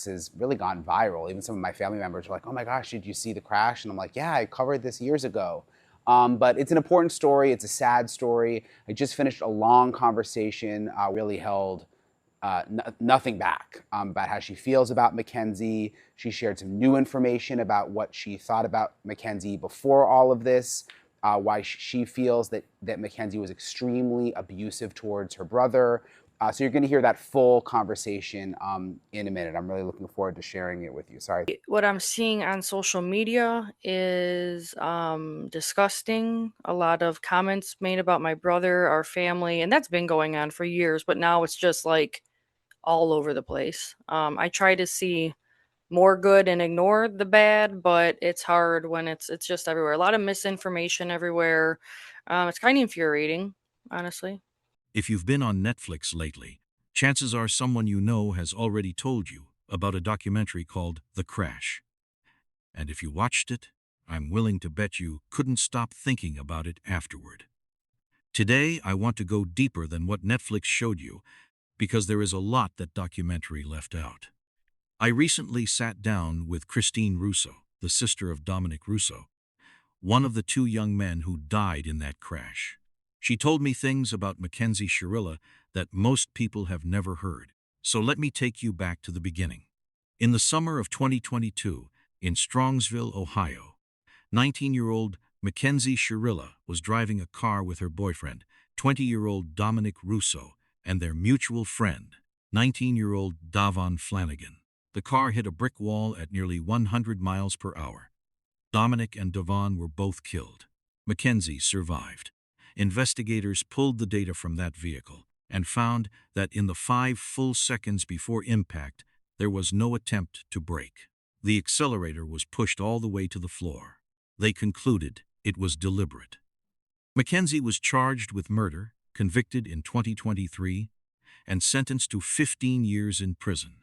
has really gone viral. Even some of my family members are like, "Oh my gosh, did you see the crash?" And I'm like, "Yeah, I covered this years ago." But it's an important story. It's a sad story. I just finished a long conversation, really held nothing back about how she feels about McKenzie. She shared some new information about what she thought about McKenzie before all of this, why she feels that McKenzie was extremely abusive towards her brother. So you're going to hear that full conversation in a minute. I'm really looking forward to sharing it with you. Sorry. What I'm seeing on social media is disgusting. A lot of comments made about my brother, our family, and that's been going on for years, but now it's just like all over the place. I try to see more good and ignore the bad, but it's hard when it's just everywhere. A lot of misinformation everywhere. It's kind of infuriating, honestly. If you've been on Netflix lately, chances are someone you know has already told you about a documentary called The Crash. And if you watched it, I'm willing to bet you couldn't stop thinking about it afterward. Today, I want to go deeper than what Netflix showed you because there is a lot that documentary left out. I recently sat down with Christine Rouso, the sister of Dominic Rouso, one of the two young men who died in that crash. She told me things about McKenzie Shirilla that most people have never heard. So let me take you back to the beginning. In the summer of 2022, in Strongsville, Ohio, 19-year-old McKenzie Shirilla was driving a car with her boyfriend, 20-year-old Dominic Rouso, and their mutual friend, 19-year-old Davon Flanagan. The car hit a brick wall at nearly 100 miles per hour. Dominic and Davon were both killed. McKenzie survived. Investigators pulled the data from that vehicle and found that in the 5 full seconds before impact, there was no attempt to brake. The accelerator was pushed all the way to the floor. They concluded it was deliberate. McKenzie was charged with murder, convicted in 2023, and sentenced to 15 years in prison.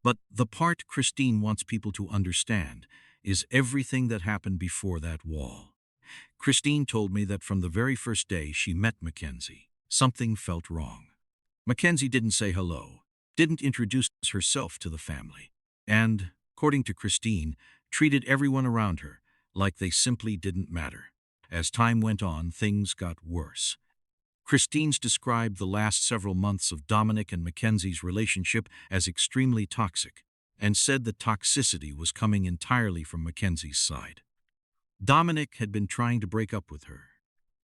But the part Christine wants people to understand is everything that happened before that wall. Christine told me that from the very first day she met McKenzie, something felt wrong. McKenzie didn't say hello, didn't introduce herself to the family, and, according to Christine, treated everyone around her like they simply didn't matter. As time went on, things got worse. Christine's described the last several months of Dominic and McKenzie's relationship as extremely toxic, and said the toxicity was coming entirely from McKenzie's side. Dominic had been trying to break up with her.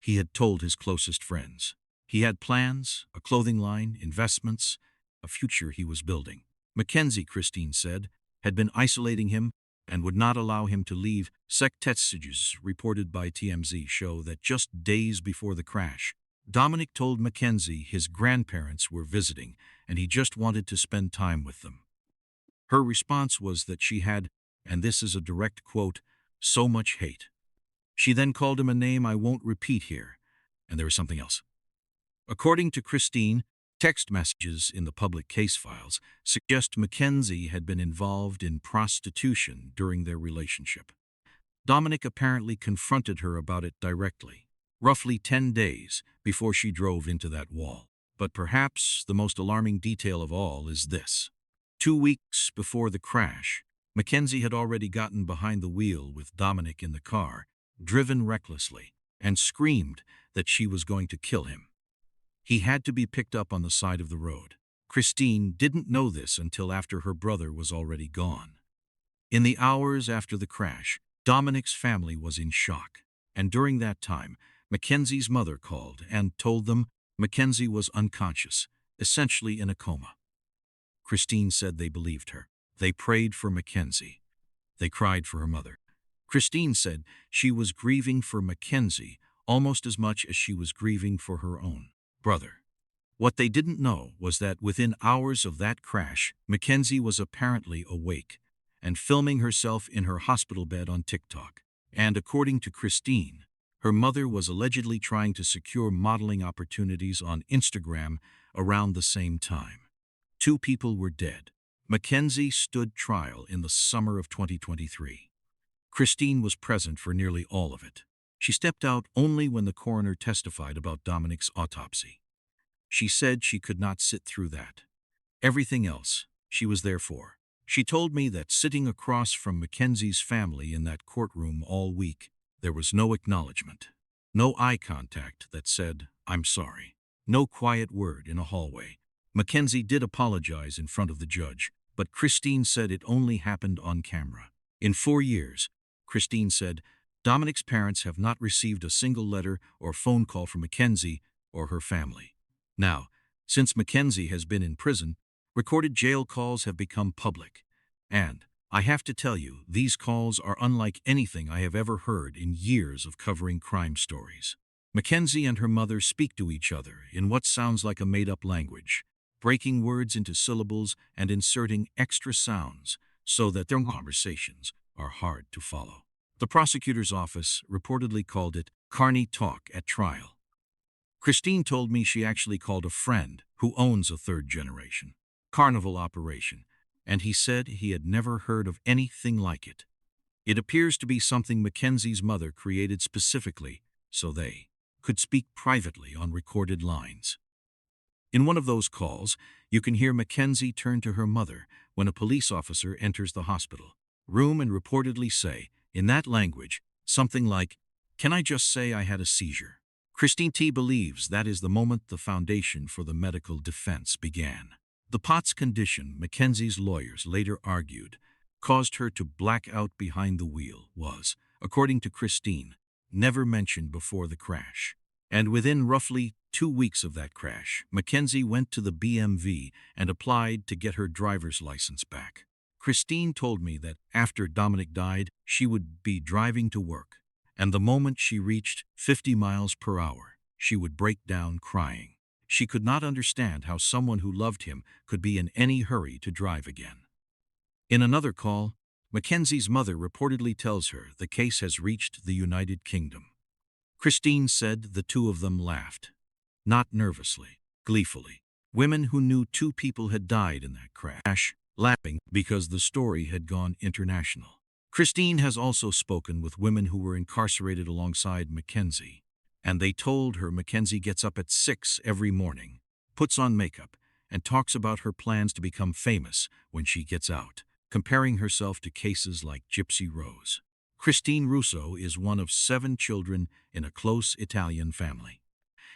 He had told his closest friends. He had plans, a clothing line, investments, a future he was building. McKenzie, Christine said, had been isolating him and would not allow him to leave. Messages reported by TMZ show that just days before the crash, Dominic told McKenzie his grandparents were visiting and he just wanted to spend time with them. Her response was that she had, and this is a direct quote, so much hate. She then called him a name I won't repeat here, and there was something else. According to Christine, text messages in the public case files suggest McKenzie had been involved in prostitution during their relationship. Dominic apparently confronted her about it directly, roughly 10 days before she drove into that wall. But perhaps the most alarming detail of all is this. 2 weeks before the crash, McKenzie had already gotten behind the wheel with Dominic in the car, driven recklessly, and screamed that she was going to kill him. He had to be picked up on the side of the road. Christine didn't know this until after her brother was already gone. In the hours after the crash, Dominic's family was in shock, and during that time, McKenzie's mother called and told them McKenzie was unconscious, essentially in a coma. Christine said they believed her. They prayed for McKenzie. They cried for her mother. Christine said she was grieving for McKenzie almost as much as she was grieving for her own brother. What they didn't know was that within hours of that crash, McKenzie was apparently awake and filming herself in her hospital bed on TikTok. And according to Christine, her mother was allegedly trying to secure modeling opportunities on Instagram around the same time. 2 people were dead. McKenzie stood trial in the summer of 2023. Christine was present for nearly all of it. She stepped out only when the coroner testified about Dominic's autopsy. She said she could not sit through that. Everything else, she was there for. She told me that sitting across from Mackenzie's family in that courtroom all week, there was no acknowledgement, no eye contact that said, "I'm sorry," no quiet word in a hallway. Mackenzie did apologize in front of the judge, but Christine said it only happened on camera. In 4 years, Christine said, Dominic's parents have not received a single letter or phone call from Mackenzie or her family. Now, since Mackenzie has been in prison, recorded jail calls have become public. And, I have to tell you, these calls are unlike anything I have ever heard in years of covering crime stories. Mackenzie and her mother speak to each other in what sounds like a made-up language, breaking words into syllables and inserting extra sounds so that their conversations are hard to follow. The prosecutor's office reportedly called it Carney talk at trial. Christine told me she actually called a friend who owns a third-generation carnival operation, and he said he had never heard of anything like it. It appears to be something Mackenzie's mother created specifically so they could speak privately on recorded lines. In one of those calls, you can hear Mackenzie turn to her mother when a police officer enters the hospital room and reportedly say, in that language, something like, "Can I just say I had a seizure?" Christine T. believes that is the moment the foundation for the medical defense began. The Potts condition, Mackenzie's lawyers later argued, caused her to black out behind the wheel was, according to Christine, never mentioned before the crash. And within roughly 2 weeks of that crash, Mackenzie went to the BMV and applied to get her driver's license back. Christine told me that after Dominic died, she would be driving to work, and the moment she reached 50 miles per hour, she would break down crying. She could not understand how someone who loved him could be in any hurry to drive again. In another call, Mackenzie's mother reportedly tells her the case has reached the United Kingdom. Christine said the two of them laughed, not nervously, gleefully. Women who knew 2 people had died in that crash, laughing because the story had gone international. Christine has also spoken with women who were incarcerated alongside Mackenzie, and they told her Mackenzie gets up at 6 every morning, puts on makeup, and talks about her plans to become famous when she gets out, comparing herself to cases like Gypsy Rose. Christine Rouso is one of 7 children in a close Italian family.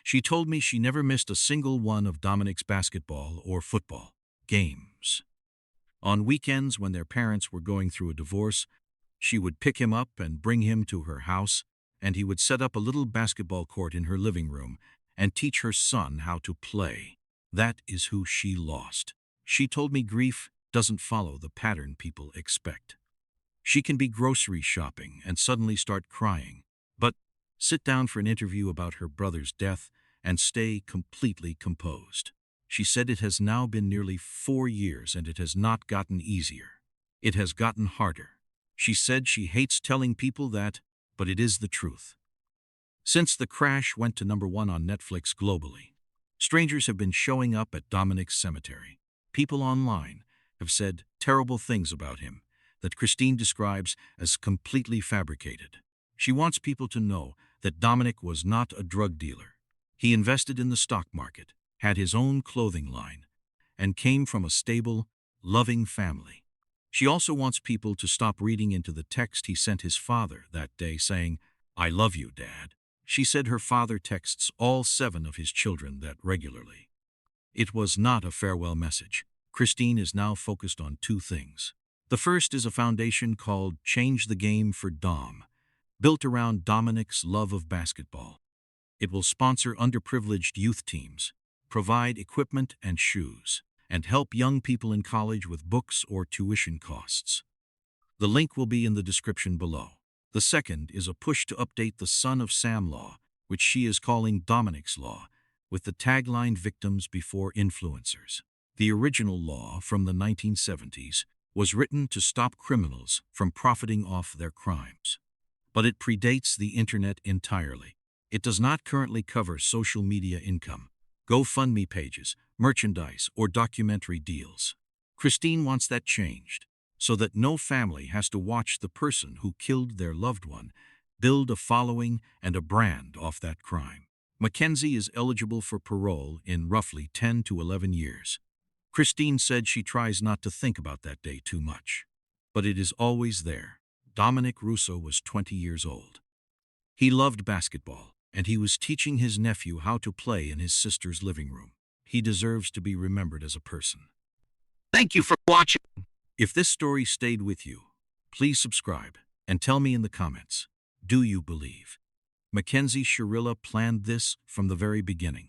She told me she never missed a single one of Dominic's basketball or football games. On weekends when their parents were going through a divorce, she would pick him up and bring him to her house, and he would set up a little basketball court in her living room and teach her son how to play. That is who she lost. She told me grief doesn't follow the pattern people expect. She can be grocery shopping and suddenly start crying, but sit down for an interview about her brother's death and stay completely composed. She said it has now been nearly 4 years and it has not gotten easier. It has gotten harder. She said she hates telling people that, but it is the truth. Since the crash went to #1 on Netflix globally, strangers have been showing up at Dominic's cemetery. People online have said terrible things about him that Christine describes as completely fabricated. She wants people to know that Dominic was not a drug dealer. He invested in the stock market, had his own clothing line, and came from a stable, loving family. She also wants people to stop reading into the text he sent his father that day saying, "I love you, Dad." She said her father texts all 7 of his children that regularly. It was not a farewell message. Christine is now focused on 2 things. The first is a foundation called Change the Game for Dom, built around Dominic's love of basketball. It will sponsor underprivileged youth teams, provide equipment and shoes, and help young people in college with books or tuition costs. The link will be in the description below. The second is a push to update the Son of Sam law, which she is calling Dominic's Law, with the tagline Victims Before Influencers. The original law from the 1970s was written to stop criminals from profiting off their crimes. But it predates the internet entirely. It does not currently cover social media income, GoFundMe pages, merchandise, or documentary deals. Christine wants that changed, so that no family has to watch the person who killed their loved one build a following and a brand off that crime. Mackenzie is eligible for parole in roughly 10 to 11 years. Christine said she tries not to think about that day too much, but it is always there. Dominic Rouso was 20 years old. He loved basketball, and he was teaching his nephew how to play in his sister's living room. He deserves to be remembered as a person. Thank you for watching. If this story stayed with you, please subscribe and tell me in the comments, do you believe McKenzie Shirilla planned this from the very beginning?